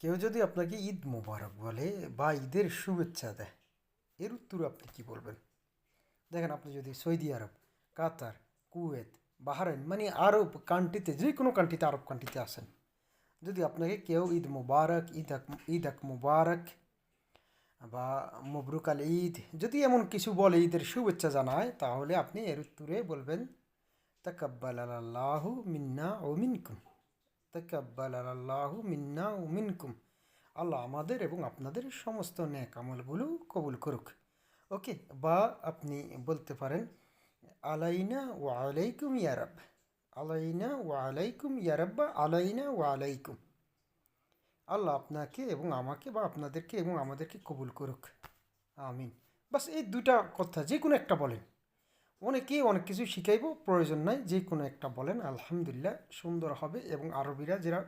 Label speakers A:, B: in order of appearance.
A: কেউ যদি আপনাকে ঈদ মোবারক বলে বা ঈদের শুভেচ্ছা দেয়, এর উত্তরে আপনি কি বলবেন? দেখেন, আপনি যদি সৌদি আরব, কাতার, কুয়েত, বাহরাইন মানে আরব কান্ট্রিতে, যে কোনো কান্ট্রিতে, আরব কান্ট্রিতে আসেন, যদি আপনাকে কেউ ঈদ মুবারক, ঈদ আক মুবারক বা মবরুক আল ঈদ যদি এমন কিছু বলে, ঈদের শুভেচ্ছা জানায়, তাহলে আপনি এর উত্তরে বলবেন তাকাব্বাল আল্লাহু মিন্না ও মিনকুম। তাকাব্বাল আল্লাহু মিন্না ও মিনকুম। আল্লাহ আমাদের এবং আপনাদের সমস্ত নেক আমলগুলো কবুল করুক। ওকে। বা আপনি বলতে পারেন আলাইনা ও আলাইকুম ইয়ারাব। আলাইনা ও আলাইকুম ইয়ারাব বা আলাইনা ও আলাইকুম। আল্লাহ আপনাকে এবং আমাকে বা আপনাদেরকে এবং আমাদেরকে কবুল করুক, আমিন। বাস এই দুটা কথা যে কোনো একটা বলেন। অনেকেই অনেক কিছু শিখাইব, প্রয়োজন নাই, যে কোনো একটা বলেন, আলহামদুলিল্লাহ সুন্দর হবে। এবং আরবিরা যারা